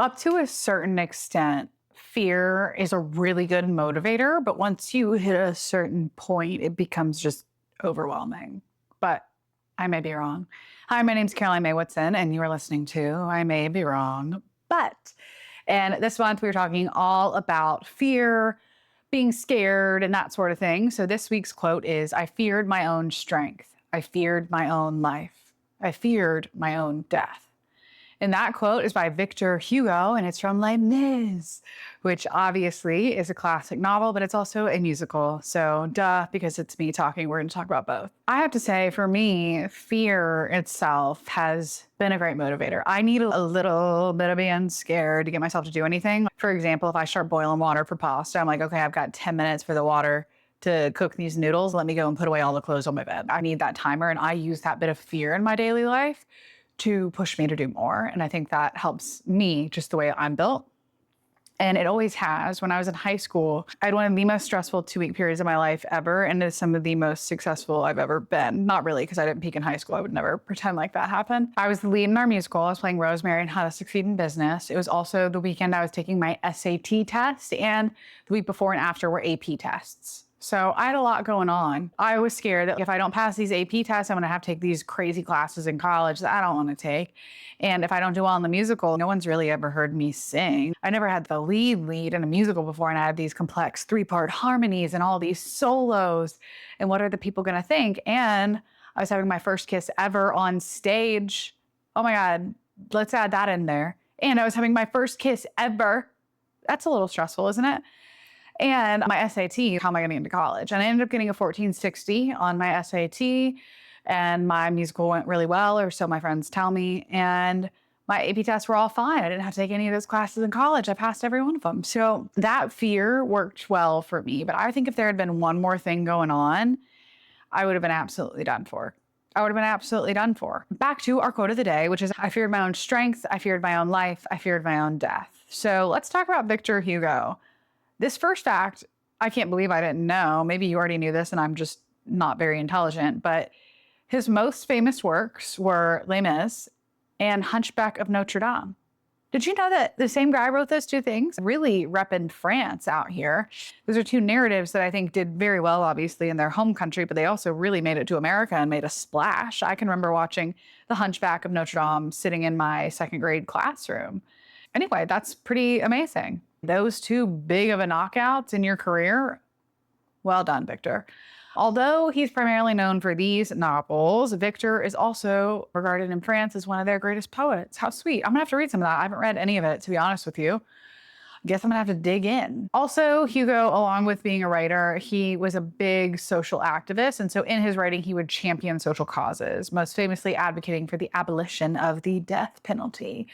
Up to a certain extent, fear is a really good motivator, but once you hit a certain point, it becomes just overwhelming. But I may be wrong. Hi, my name's Caroline Mae Woodson, and you are listening to I May Be Wrong, but. And this month we were talking all about fear, being scared, and that sort of thing. So this week's quote is, I feared my own strength. I feared my own life. I feared my own death. And that quote is by Victor Hugo, and it's from Les Mis, which obviously is a classic novel, but it's also a musical. So duh, because it's me talking, we're going to talk about both. I have to say, for me, fear itself has been a great motivator. I need a little bit of being scared to get myself to do anything. For example, if I start boiling water for pasta, I'm like, okay, I've got 10 minutes for the water to cook these noodles. Let me go and put away all the clothes on my bed. I need that timer, and I use that bit of fear in my daily life to push me to do more. And I think that helps me just the way I'm built. And it always has. When I was in high school, I had one of the most stressful 2-week periods of my life ever, and it's some of the most successful I've ever been. Not really, because I didn't peak in high school. I would never pretend like that happened. I was the lead in our musical. I was playing Rosemary and How to Succeed in Business. It was also the weekend I was taking my SAT test, and the week before and after were AP tests. So I had a lot going on. I was scared that if I don't pass these AP tests, I'm gonna have to take these crazy classes in college that I don't wanna take. And if I don't do well in the musical, no one's really ever heard me sing. I never had the lead in a musical before, and I had these complex 3-part harmonies and all these solos. And what are the people gonna think? And I was having my first kiss ever on stage. Oh my God, let's add that in there. And I was having my first kiss ever. That's a little stressful, isn't it? And my SAT, how am I getting into college? And I ended up getting a 1460 on my SAT, and my musical went really well, or so my friends tell me. And my AP tests were all fine. I didn't have to take any of those classes in college. I passed every one of them. So that fear worked well for me. But I think if there had been one more thing going on, I would have been absolutely done for. I would have been absolutely done for. Back to our quote of the day, which is, I feared my own strength. I feared my own life. I feared my own death. So let's talk about Victor Hugo. This first fact, I can't believe I didn't know. Maybe you already knew this and I'm just not very intelligent, but his most famous works were Les Mis and Hunchback of Notre Dame. Did you know that the same guy wrote those two things? Really repping France out here. Those are two narratives that I think did very well, obviously, in their home country, but they also really made it to America and made a splash. I can remember watching The Hunchback of Notre Dame sitting in my second grade classroom. Anyway, that's pretty amazing. Those two big of a knockouts in your career, well done, Victor. Although he's primarily known for these novels, Victor is also regarded in France as one of their greatest poets. How sweet. I'm gonna have to read some of that. I haven't read any of it, to be honest with you. I guess I'm gonna have to dig in. Also, Hugo, along with being a writer, he was a big social activist. And so in his writing, he would champion social causes, most famously advocating for the abolition of the death penalty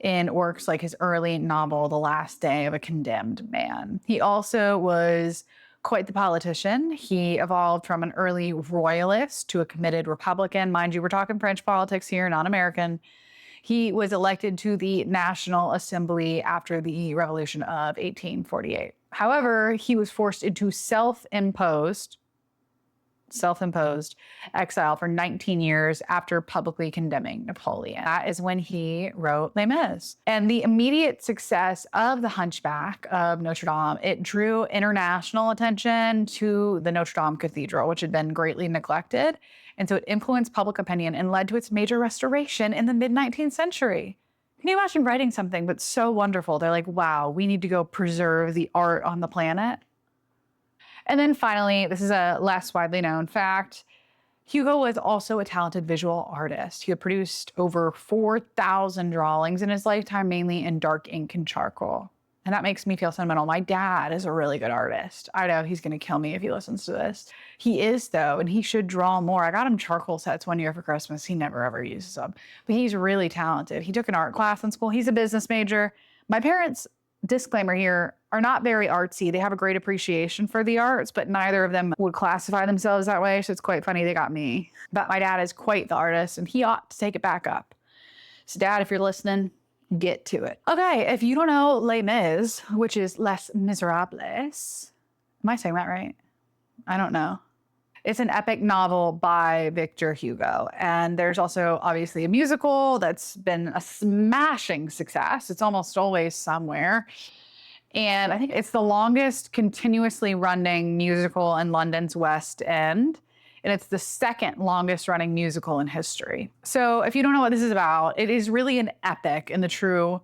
in works like his early novel, The Last Day of a Condemned Man. He also was quite the politician. He evolved from an early royalist to a committed Republican. Mind you, we're talking French politics here, not American. He was elected to the National Assembly after the Revolution of 1848. However, he was forced into self-imposed exile for 19 years after publicly condemning Napoleon. That is when he wrote Les Mis. And the immediate success of The Hunchback of Notre Dame, it drew international attention to the Notre Dame Cathedral, which had been greatly neglected. And so it influenced public opinion and led to its major restoration in the mid-19th century. Can you imagine writing something that's so wonderful? They're like, wow, we need to go preserve the art on the planet. And then finally, this is a less widely known fact, Hugo was also a talented visual artist. He had produced over 4,000 drawings in his lifetime, mainly in dark ink and charcoal. And that makes me feel sentimental. My dad is a really good artist. I know he's gonna kill me if he listens to this. He is though, and he should draw more. I got him charcoal sets one year for Christmas. He never ever uses them, but he's really talented. He took an art class in school. He's a business major. My parents, disclaimer here, are not very artsy. They have a great appreciation for the arts, but neither of them would classify themselves that way. So it's quite funny they got me. But my dad is quite the artist, and he ought to take it back up. So Dad, if you're listening, get to it. Okay, if you don't know Les Mis, which is Les Miserables, am I saying that right? I don't know. It's an epic novel by Victor Hugo. And there's also obviously a musical that's been a smashing success. It's almost always somewhere. And I think it's the longest continuously running musical in London's West End. And it's the second longest running musical in history. So if you don't know what this is about, it is really an epic in the true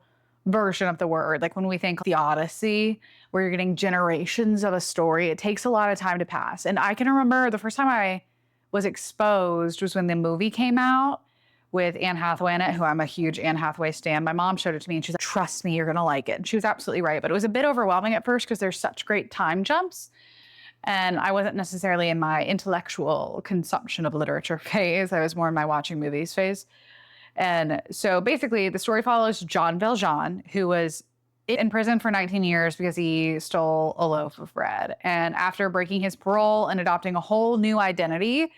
version of the word. Like when we think the Odyssey, where you're getting generations of a story, it takes a lot of time to pass. And I can remember the first time I was exposed was when the movie came out with Anne Hathaway in it, who I'm a huge Anne Hathaway stan. My mom showed it to me and she's like, trust me, you're gonna like it. And she was absolutely right. But it was a bit overwhelming at first because there's such great time jumps. And I wasn't necessarily in my intellectual consumption of literature phase. I was more in my watching movies phase. And so basically the story follows Jean Valjean, who was in prison for 19 years because he stole a loaf of bread. And after breaking his parole and adopting a whole new identity,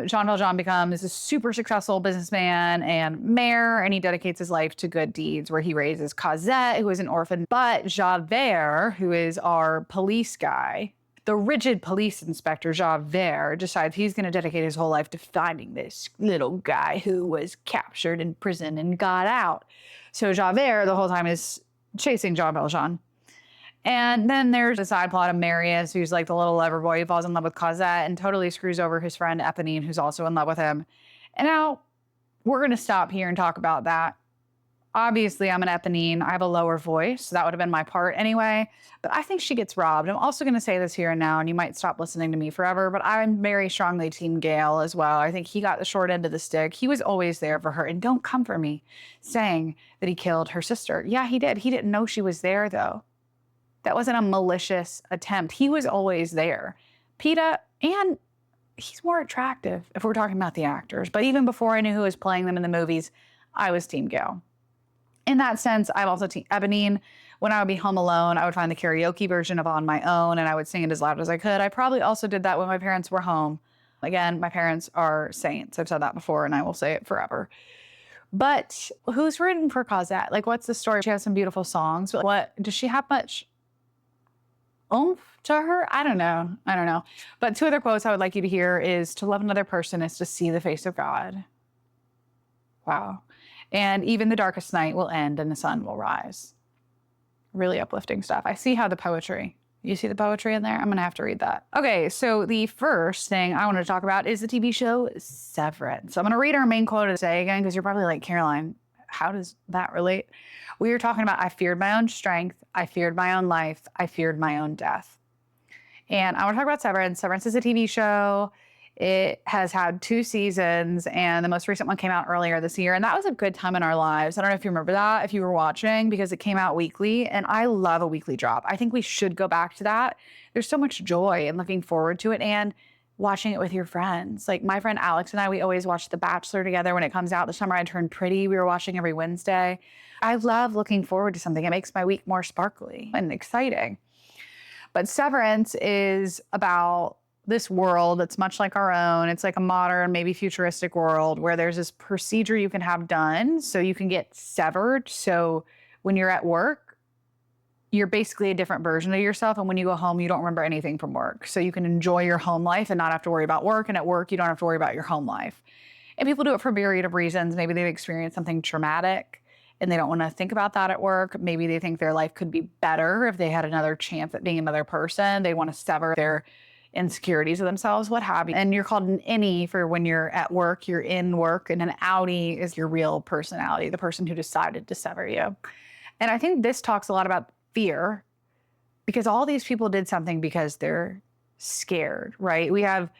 Jean Valjean becomes a super successful businessman and mayor, and he dedicates his life to good deeds where he raises Cosette, who is an orphan. But Javert, who is our police guy, the rigid police inspector Javert, decides he's going to dedicate his whole life to finding this little guy who was captured in prison and got out. So Javert the whole time is chasing Jean Valjean. And then there's a side plot of Marius, who's like the little lover boy who falls in love with Cosette and totally screws over his friend Eponine, who's also in love with him. And now we're going to stop here and talk about that. Obviously, I'm an Eponine. I have a lower voice, so that would have been my part anyway. But I think she gets robbed. I'm also going to say this here and now, and you might stop listening to me forever, but I'm very strongly Team Gale as well. I think he got the short end of the stick. He was always there for her. And don't come for me saying that he killed her sister. Yeah, he did. He didn't know she was there, though. That wasn't a malicious attempt. He was always there. Peeta, and he's more attractive if we're talking about the actors. But even before I knew who was playing them in the movies, I was Team Gale. In that sense, I'm also Team Eponine. When I would be home alone, I would find the karaoke version of On My Own, and I would sing it as loud as I could. I probably also did that when my parents were home. Again, my parents are saints. I've said that before, and I will say it forever. But who's written for Cosette? Like, what's the story? She has some beautiful songs, but what, does she have much oomph to her? I don't know. But two other quotes I would like you to hear is, to love another person is to see the face of God. Wow. And even the darkest night will end and the sun will rise. Really uplifting stuff. I see how the poetry, you see the poetry in there? I'm going to have to read that. Okay, so the first thing I want to talk about is the TV show Severance. I'm going to read our main quote of the day again, because you're probably like, Caroline, how does that relate? We were talking about, I feared my own strength. I feared my own life. I feared my own death. And I want to talk about Severance. Severance is a TV show. It has had 2 seasons, and the most recent one came out earlier this year. And that was a good time in our lives. I don't know if you remember that, if you were watching, because it came out weekly. And I love a weekly drop. I think we should go back to that. There's so much joy in looking forward to it and watching it with your friends. Like my friend Alex and I, we always watch The Bachelor together when it comes out. The summer I turned pretty, we were watching every Wednesday. I love looking forward to something. It makes my week more sparkly and exciting. But Severance is about this world that's much like our own. It's like a modern, maybe futuristic world where there's this procedure you can have done so you can get severed. So when you're at work, you're basically a different version of yourself. And when you go home, you don't remember anything from work. So you can enjoy your home life and not have to worry about work. And at work, you don't have to worry about your home life. And people do it for a myriad of reasons. Maybe they've experienced something traumatic and they don't want to think about that at work. Maybe they think their life could be better if they had another chance at being another person. They want to sever their insecurities of themselves, what have you. And you're called an innie for when you're at work, you're in work, and an outie is your real personality, the person who decided to sever you. And I think this talks a lot about fear, because all these people did something because they're scared, right? We have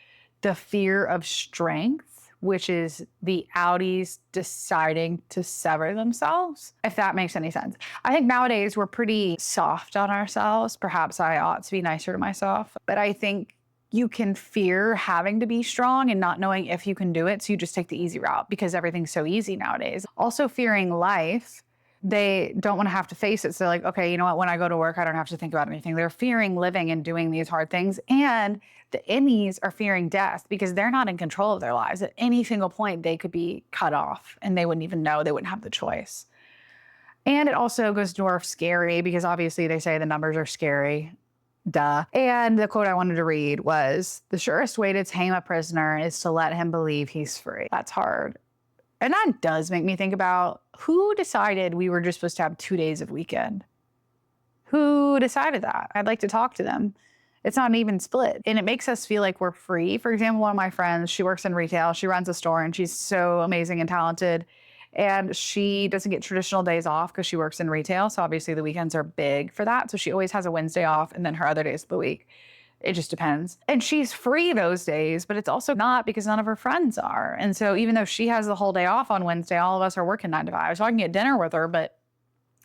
the fear of strength, which is the outies deciding to sever themselves, if that makes any sense. I think nowadays we're pretty soft on ourselves. Perhaps I ought to be nicer to myself, but I think you can fear having to be strong and not knowing if you can do it. So you just take the easy route because everything's so easy nowadays. Also fearing life. They don't want to have to face it. So they're like, okay, you know what? When I go to work, I don't have to think about anything. They're fearing living and doing these hard things. And the innies are fearing death because they're not in control of their lives. At any single point, they could be cut off and they wouldn't even know. They wouldn't have the choice. And it also goes dwarf scary because obviously they say the numbers are scary. Duh. And the quote I wanted to read was, "The surest way to tame a prisoner is to let him believe he's free." That's hard. And that does make me think about who decided we were just supposed to have 2 days of weekend? Who decided that? I'd like to talk to them. It's not an even split. And it makes us feel like we're free. For example, one of my friends, she works in retail. She runs a store and she's so amazing and talented. And she doesn't get traditional days off because she works in retail. So obviously the weekends are big for that. So she always has a Wednesday off and then her other days of the week. It just depends. And she's free those days, but it's also not because none of her friends are. And so even though she has the whole day off on Wednesday, all of us are working 9 to 5. So I can get dinner with her, but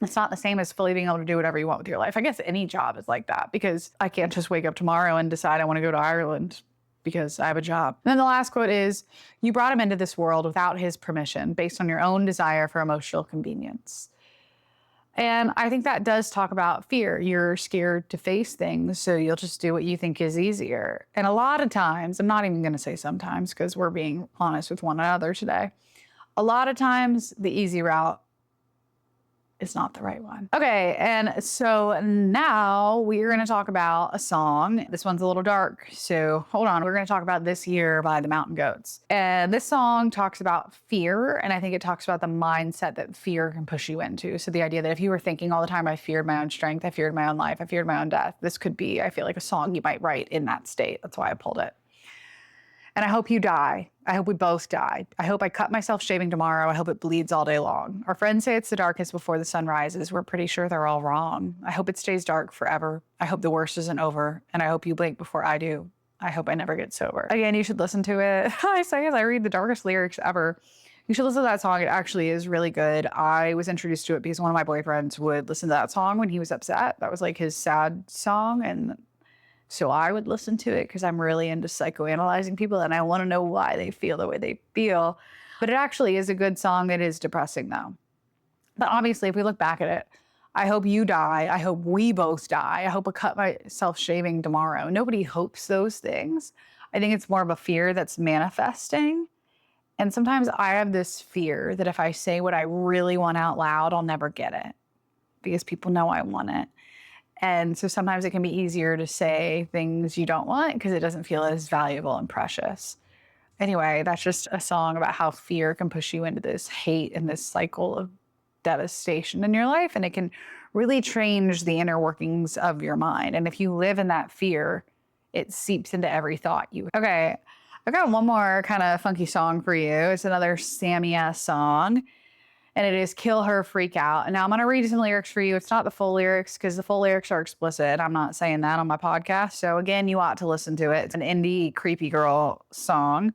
it's not the same as fully being able to do whatever you want with your life. I guess any job is like that because I can't just wake up tomorrow and decide I want to go to Ireland because I have a job. And then the last quote is, "You brought him into this world without his permission, based on your own desire for emotional convenience." And I think that does talk about fear. You're scared to face things, so you'll just do what you think is easier. And a lot of times, I'm not even going to say sometimes because we're being honest with one another today. A lot of times, the easy route is not the right one. Okay, and so now we're going to talk about a song. This one's a little dark, so hold on. We're going to talk about "This Year" by the Mountain Goats. And this song talks about fear, and I think it talks about the mindset that fear can push you into. So the idea that if you were thinking all the time, "I feared my own strength, I feared my own life, I feared my own death," this could be, I feel like, a song you might write in that state. That's why I pulled it. And I hope you die. I hope we both die. I hope I cut myself shaving tomorrow. I hope it bleeds all day long. Our friends say it's the darkest before the sun rises. We're pretty sure they're all wrong. I hope it stays dark forever. I hope the worst isn't over. And I hope you blink before I do. I hope I never get sober. Again, you should listen to it. I say as I read the darkest lyrics ever. You should listen to that song. It actually is really good. I was introduced to it because one of my boyfriends would listen to that song when he was upset. That was like his sad song. And so I would listen to it because I'm really into psychoanalyzing people and I want to know why they feel the way they feel. But it actually is a good song. It is depressing though. But obviously, if we look back at it, I hope you die. I hope we both die. I hope I cut myself shaving tomorrow. Nobody hopes those things. I think it's more of a fear that's manifesting. And sometimes I have this fear that if I say what I really want out loud, I'll never get it because people know I want it. And so sometimes it can be easier to say things you don't want because it doesn't feel as valuable and precious. Anyway, that's just a song about how fear can push you into this hate and this cycle of devastation in your life. And it can really change the inner workings of your mind. And if you live in that fear, it seeps into every thought you. Okay, I've got one more kind of funky song for you. It's another Samia song. And it is "Kill Her, Freak Out." And now I'm going to read some lyrics for you. It's not the full lyrics because the full lyrics are explicit. I'm not saying that on my podcast. So again, you ought to listen to it. It's an indie creepy girl song.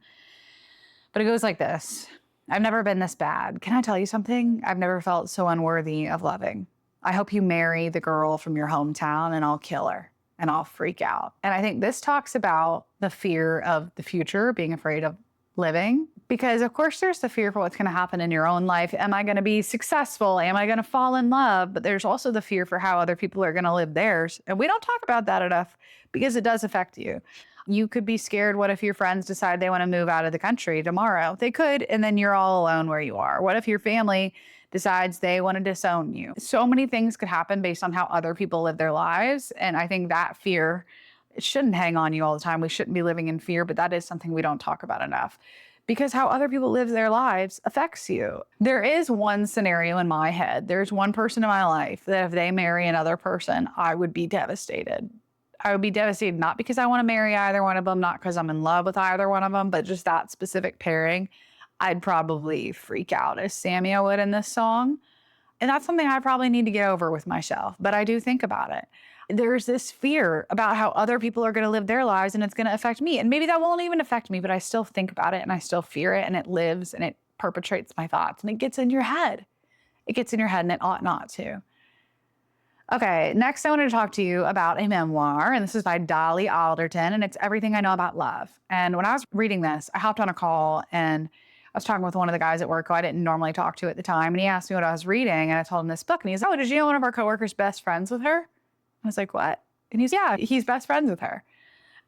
But it goes like this. "I've never been this bad. Can I tell you something? I've never felt so unworthy of loving. I hope you marry the girl from your hometown and I'll kill her and I'll freak out." And I think this talks about the fear of the future, being afraid of living. Because of course there's the fear for what's going to happen in your own life. Am I going to be successful? Am I going to fall in love? But there's also the fear for how other people are going to live theirs. And we don't talk about that enough because it does affect you. You could be scared. What if your friends decide they want to move out of the country tomorrow? They could, and then you're all alone where you are. What if your family decides they want to disown you? So many things could happen based on how other people live their lives. And I think that fear, it shouldn't hang on you all the time. We shouldn't be living in fear, but that is something we don't talk about enough. Because how other people live their lives affects you. There is one scenario in my head. There's one person in my life that if they marry another person, I would be devastated. I would be devastated, not because I want to marry either one of them, not because I'm in love with either one of them, but just that specific pairing. I'd probably freak out as Samia would in this song. And that's something I probably need to get over with myself, but I do think about it. There's this fear about how other people are going to live their lives and it's going to affect me. And maybe that won't even affect me, but I still think about it and I still fear it and it lives and it perpetrates my thoughts and it gets in your head. It gets in your head and it ought not to. Okay, next I wanted to talk to you about a memoir, and this is by Dolly Alderton, and it's Everything I Know About Love. And when I was reading this, I hopped on a call and I was talking with one of the guys at work who I didn't normally talk to at the time, and he asked me what I was reading, and I told him this book, and he's, "Oh, did you know one of our coworkers best friends with her?" I was like, "What?" And he's, "Yeah, he's best friends with her."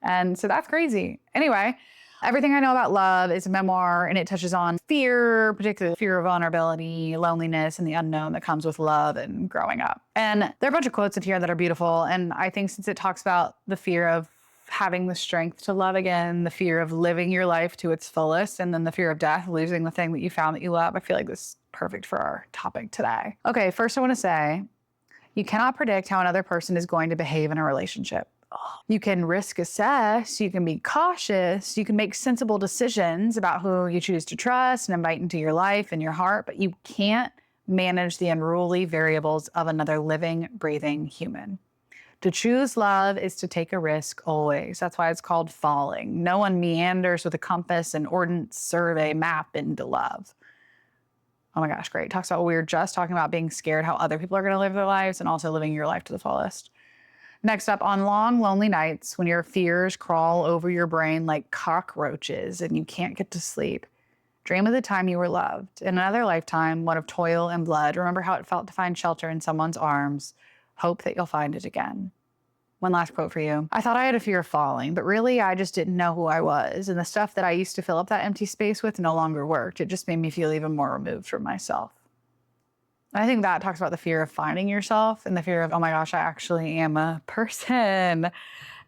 And so that's crazy. Anyway, Everything I Know About Love is a memoir, and it touches on fear, particularly fear of vulnerability, loneliness, and the unknown that comes with love and growing up. And there are a bunch of quotes in here that are beautiful. And I think since it talks about the fear of having the strength to love again, the fear of living your life to its fullest, and then the fear of death, losing the thing that you found that you love, I feel like this is perfect for our topic today. Okay, first I want to say, you cannot predict how another person is going to behave in a relationship. You can risk assess, you can be cautious, you can make sensible decisions about who you choose to trust and invite into your life and your heart, but you can't manage the unruly variables of another living, breathing human. To choose love is to take a risk always. That's why it's called falling. No one meanders with a compass and ordnance survey map into love. Oh my gosh, great. Talks about what we were just talking about, being scared how other people are going to live their lives and also living your life to the fullest. Next up, on long, lonely nights when your fears crawl over your brain like cockroaches and you can't get to sleep, dream of the time you were loved. In another lifetime, one of toil and blood, remember how it felt to find shelter in someone's arms. Hope that you'll find it again. One last quote for you. I thought I had a fear of falling, but really I just didn't know who I was. And the stuff that I used to fill up that empty space with no longer worked. It just made me feel even more removed from myself. I think that talks about the fear of finding yourself and the fear of, oh my gosh, I actually am a person.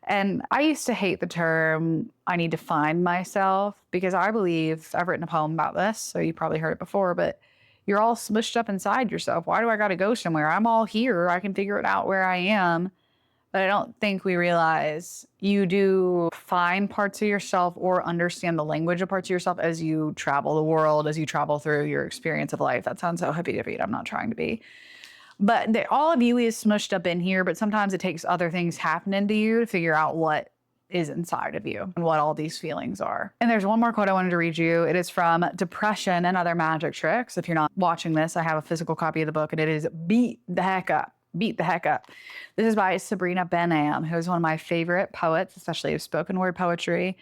And I used to hate the term, I need to find myself, because I believe, I've written a poem about this, so you probably heard it before, but you're all smushed up inside yourself. Why do I got to go somewhere? I'm all here. I can figure it out where I am. But I don't think we realize you do find parts of yourself or understand the language of parts of yourself as you travel the world, as you travel through your experience of life. That sounds so hippy-dippy. I'm not trying to be. But all of you is smushed up in here, but sometimes it takes other things happening to you to figure out what is inside of you and what all these feelings are. And there's one more quote I wanted to read you. It is from Depression and Other Magic Tricks. If you're not watching this, I have a physical copy of the book, and it is Beat the Heck Up. Beat the Heck Up. This is by Sabrina Ben-Am, who is one of my favorite poets, especially of spoken word poetry.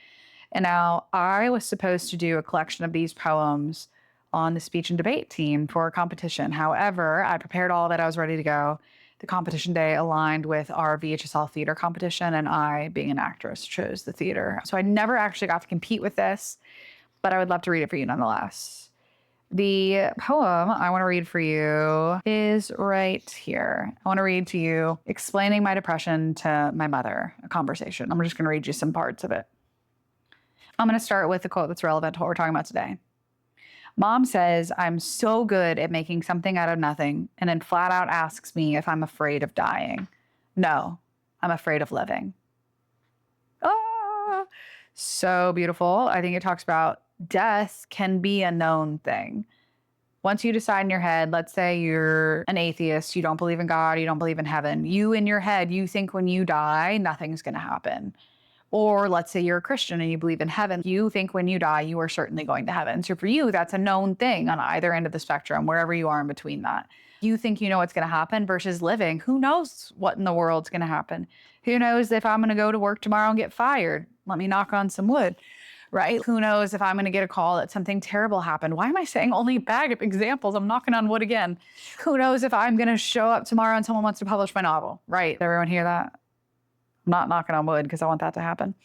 And now I was supposed to do a collection of these poems on the speech and debate team for a competition. However, I prepared all that. I was ready to go. The competition day aligned with our VHSL theater competition, and I, being an actress, chose the theater. So I never actually got to compete with this, but I would love to read it for you nonetheless. The poem I want to read for you is right here. I want to read to you Explaining My Depression to My Mother, a conversation. I'm just going to read you some parts of it. I'm going to start with the quote that's relevant to what we're talking about today. Mom says I'm so good at making something out of nothing, and then flat out asks me if I'm afraid of dying. No, I'm afraid of living. Ah, so beautiful. I think it talks about death can be a known thing. Once you decide in your head, let's say you're an atheist, you don't believe in God, you don't believe in heaven. You in your head, you think when you die, nothing's going to happen. Or let's say you're a Christian and you believe in heaven. You think when you die, you are certainly going to heaven. So for you, that's a known thing on either end of the spectrum, wherever you are in between that. You think you know what's going to happen versus living. Who knows what in the world's going to happen? Who knows if I'm going to go to work tomorrow and get fired? Let me knock on some wood. Right? Who knows if I'm going to get a call that something terrible happened? Why am I saying only a bag of examples? I'm knocking on wood again. Who knows if I'm going to show up tomorrow and someone wants to publish my novel? Right? Everyone hear that? I'm not knocking on wood because I want that to happen.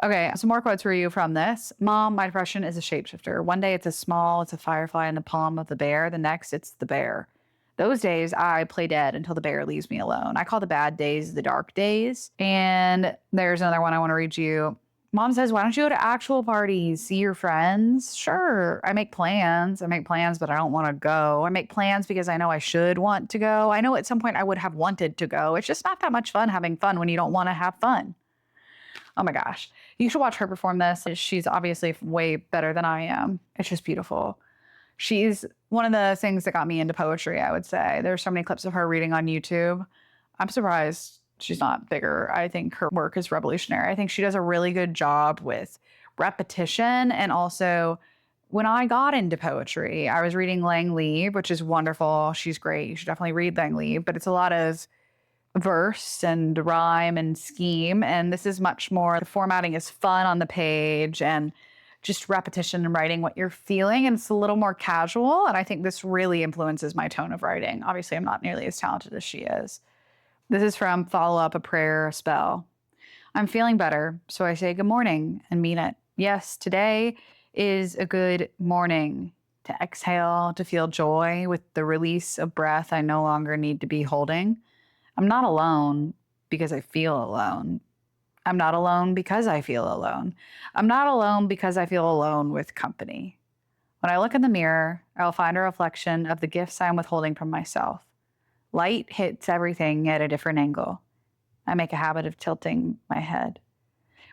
Okay, some more quotes for you from this. Mom, my depression is a shapeshifter. One day it's a firefly in the palm of the bear. The next, it's the bear. Those days, I play dead until the bear leaves me alone. I call the bad days the dark days. And there's another one I want to read you. Mom says, why don't you go to actual parties, see your friends? Sure, I make plans, but I don't want to go. I make plans because I know I should want to go. I know at some point I would have wanted to go. It's just not that much fun having fun when you don't want to have fun. Oh my gosh. You should watch her perform this. She's obviously way better than I am. It's just beautiful. She's one of the things that got me into poetry, I would say. There's so many clips of her reading on YouTube. I'm surprised she's not bigger. I think her work is revolutionary. I think she does a really good job with repetition. And also, when I got into poetry, I was reading Lang Leave, which is wonderful. She's great. You should definitely read Lang Leave. But it's a lot of verse and rhyme and scheme. And this is much more, the formatting is fun on the page and just repetition and writing what you're feeling. And it's a little more casual. And I think this really influences my tone of writing. Obviously, I'm not nearly as talented as she is. This is from Follow Up, a Prayer, a Spell. I'm feeling better, so I say good morning and mean it. Yes, today is a good morning to exhale, to feel joy with the release of breath I no longer need to be holding. I'm not alone because I feel alone. I'm not alone because I feel alone. I'm not alone because I feel alone with company. When I look in the mirror, I'll find a reflection of the gifts I'm withholding from myself. Light hits everything at a different angle. I make a habit of tilting my head.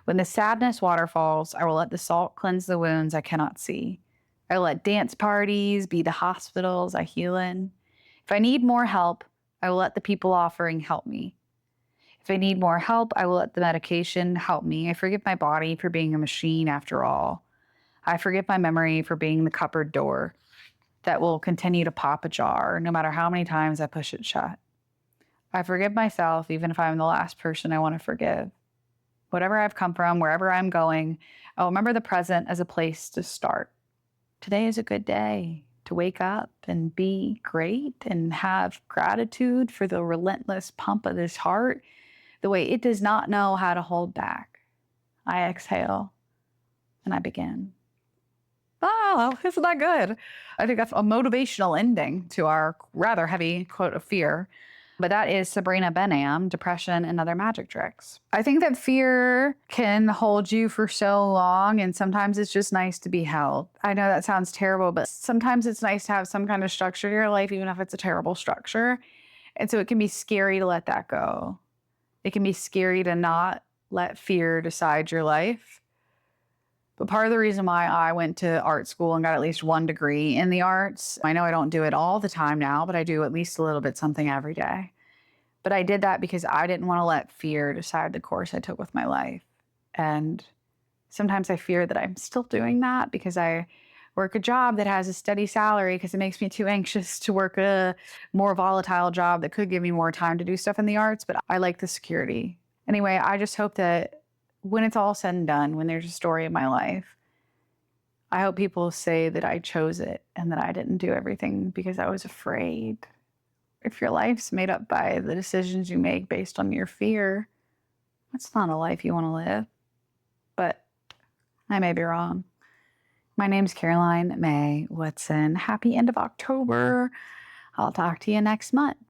When the sadness waterfalls, I will let the salt cleanse the wounds I cannot see. I will let dance parties be the hospitals I heal in. If I need more help, I will let the people offering help me. If I need more help, I will let the medication help me. I forgive my body for being a machine after all. I forgive my memory for being the cupboard door that will continue to pop ajar no matter how many times I push it shut. I forgive myself even if I'm the last person I want to forgive. Whatever I've come from, wherever I'm going, I'll remember the present as a place to start. Today is a good day to wake up and be great and have gratitude for the relentless pump of this heart, the way it does not know how to hold back. I exhale and I begin. Oh, isn't that good? I think that's a motivational ending to our rather heavy quote of fear. But that is Sabrina Benham, Depression and Other Magic Tricks. I think that fear can hold you for so long, and sometimes it's just nice to be held. I know that sounds terrible, but sometimes it's nice to have some kind of structure to your life, even if it's a terrible structure. And so it can be scary to let that go. It can be scary to not let fear decide your life. But part of the reason why I went to art school and got at least one degree in the arts, I know I don't do it all the time now, but I do at least a little bit something every day. But I did that because I didn't want to let fear decide the course I took with my life. And sometimes I fear that I'm still doing that because I work a job that has a steady salary because it makes me too anxious to work a more volatile job that could give me more time to do stuff in the arts. But I like the security. Anyway, I just hope that when it's all said and done, when there's a story of my life, I hope people say that I chose it and that I didn't do everything because I was afraid. If your life's made up by the decisions you make based on your fear, that's not a life you want to live. But I may be wrong. My name's Caroline Mae Woodson. Happy end of October. I'll talk to you next month.